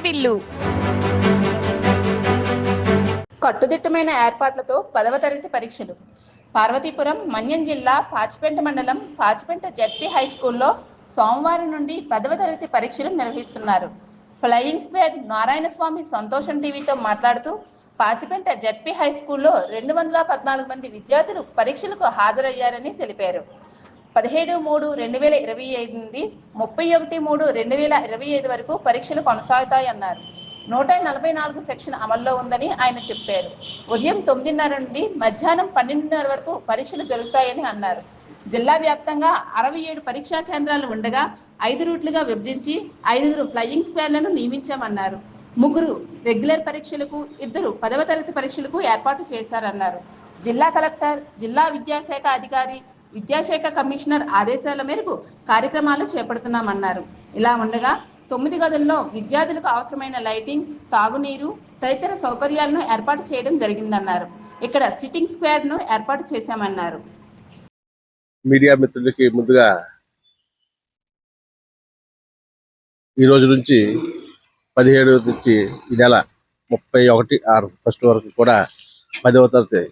వాటిల్లు. కట్టుదిట్టమైన ఏర్పాట్లతో 10వ తరగతి పరీక్షలు. పార్వతీపురం, మన్యం జిల్లా పాచిపెంట మండలం పాచిపెంట జెడ్పీ హై స్కూల్లో సోమవారం నుండి 10వ తరగతి పరీక్షలు నిర్వహిస్తున్నారు. ఫ్లయింగ్ స్క్వాడ్ నారాయణస్వామి సంతోషం టీవీతో మాట్లాడుతూ పాచిపెంట జెడ్పీ హై స్కూల్లో 214 మంది విద్యార్థులు పరీక్షలకు హాజరయ్యారని తెలిపారు. 17/3/2025 నుండి 31/3/2025 వరకు పరీక్షలు కొనసాగుతాయన్నారు. 144 సెక్షన్ అమల్లో ఉందని ఆయన చెప్పారు. ఉదయం 9:30 నుండి మధ్యాహ్నం 12:30 వరకు పరీక్షలు జరుగుతాయని అన్నారు. జిల్లా వ్యాప్తంగా 67 పరీక్షా కేంద్రాలు ఉండగా 5 రూట్లుగా విభజించి 5 ఫ్లయింగ్ స్క్వాడ్లను నియమించామన్నారు. 3 రెగ్యులర్ పరీక్షలకు, 2 10వ తరగతి పరీక్షలకు ఏర్పాటు చేశారన్నారు. జిల్లా కలెక్టర్, జిల్లా విద్యాశాఖ అధికారి, విద్యాశాఖ కమిషనర్ ఆదేశాల మేరకు కార్యక్రమాలు చేపడుతున్నామన్నారు. ఇలా ఉండగా 9 గదుల్లో విద్యార్థులకు అవసరమైన లైటింగ్, తాగునీరు తదితర సౌకర్యాలను ఏర్పాటు చేయడం జరిగిందన్నారు. ఇక్కడ సిట్టింగ్ స్క్వాడ్ ను ఏర్పాటు చేశామన్నారు. మీడియా మిత్రులకి ముందుగా ఈ రోజు నుంచి 17 నుంచి ఈ నెల 31/6 వరకు కూడా 10వ తరగతి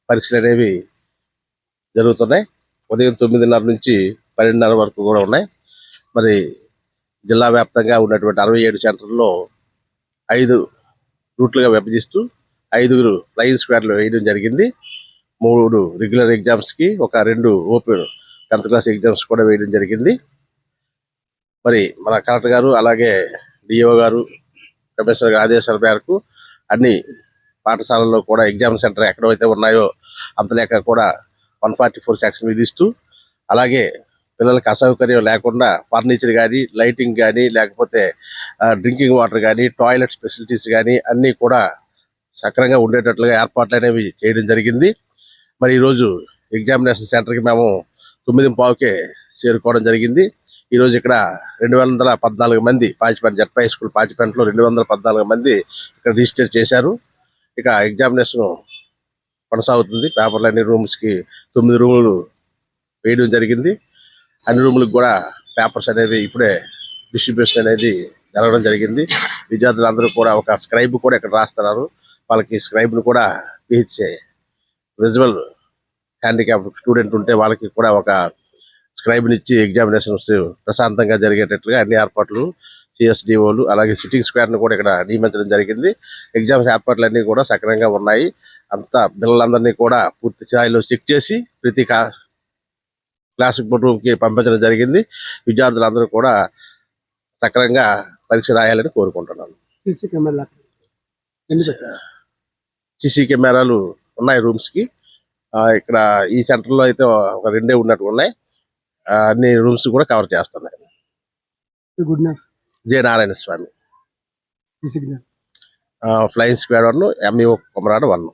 పరీక్షలు అనేవి జరుగుతున్నాయి. ఉదయం 9:30 నుంచి 12:30 వరకు కూడా ఉన్నాయి. మరి జిల్లా వ్యాప్తంగా ఉన్నటువంటి 67 సెంటర్లో 5 రూట్లుగా విభజిస్తూ 5 ఫ్లయింగ్ స్క్వాడ్లు వేయడం జరిగింది. 3 రెగ్యులర్ ఎగ్జామ్స్కి, 2 ఓపెన్ 10th క్లాస్ ఎగ్జామ్స్ కూడా వేయడం జరిగింది. మరి మన కలెక్టర్ గారు అలాగే డిఓ గారు కమిషనర్ ఆదేశాల మేరకు అన్ని పాఠశాలల్లో కూడా ఎగ్జామ్ సెంటర్ ఎక్కడైతే ఉన్నాయో అంతలేక కూడా 144 సెక్షన్ విధిస్తూ, అలాగే పిల్లలకి అసౌకర్యం లేకుండా ఫర్నిచర్ కానీ, లైటింగ్ కానీ, లేకపోతే డ్రింకింగ్ వాటర్ కానీ, టాయిలెట్ ఫెసిలిటీస్ కానీ అన్నీ కూడా సక్రమంగా ఉండేటట్లుగా ఏర్పాట్లు అనేవి చేయడం జరిగింది. మరి ఈరోజు ఎగ్జామినేషన్ సెంటర్కి మేము 9:15కే చేరుకోవడం జరిగింది. ఈరోజు ఇక్కడ 214 మంది పాచిపెంట జెడ్పీ హై స్కూల్ పాచిపెంటలో 214 మంది ఇక్కడ రిజిస్టర్ చేశారు. ఇక ఎగ్జామినేషన్ కొనసాగుతుంది. పేపర్లన్నీ రూమ్స్కి 9 రూములు వేయడం జరిగింది. అన్ని రూములకు కూడా పేపర్స్ అనేవి ఇప్పుడే డిస్ట్రిబ్యూషన్ అనేది జరగడం జరిగింది. విద్యార్థులందరూ కూడా ఒక స్క్రైబ్ కూడా ఇక్కడ రాస్తున్నారు. వాళ్ళకి స్క్రైబ్ను కూడా పిహెచ్ఏ విజువల్ హ్యాండిక్యాప్ స్టూడెంట్ ఉంటే వాళ్ళకి కూడా ఒక స్క్రైబ్ని ఇచ్చి ఎగ్జామినేషన్స్ ప్రశాంతంగా జరిగేటట్లుగా అన్ని ఏర్పాట్లు సిఎస్డిఓలు అలాగే సిట్టింగ్ స్క్వేర్ను కూడా ఇక్కడ నియమించడం జరిగింది. ఎగ్జామ్స్ ఏర్పాట్లు అన్నీ కూడా సక్రమంగా ఉన్నాయి. అంతా పిల్లలందరినీ కూడా పూర్తి స్థాయిలో చెక్ చేసి ప్రతి క్లాస్ రూమ్కి పంపించడం జరిగింది. విద్యార్థులందరూ కూడా సక్రమంగా పరీక్ష రాయాలని కోరుకుంటున్నాను. సీసీ కెమెరాలు ఉన్నాయి రూమ్స్కి. ఇక్కడ ఈ సెంటర్లో అయితే ఒక 2 ఉన్నట్టు ఉన్నాయి. అన్ని రూమ్స్ కూడా కవర్ చేస్తున్నాయి. జె నారాయణ స్వామి, ఫ్లయింగ్ స్క్వాడ్ 1, ఎంఈఓ కొమరాడ 1.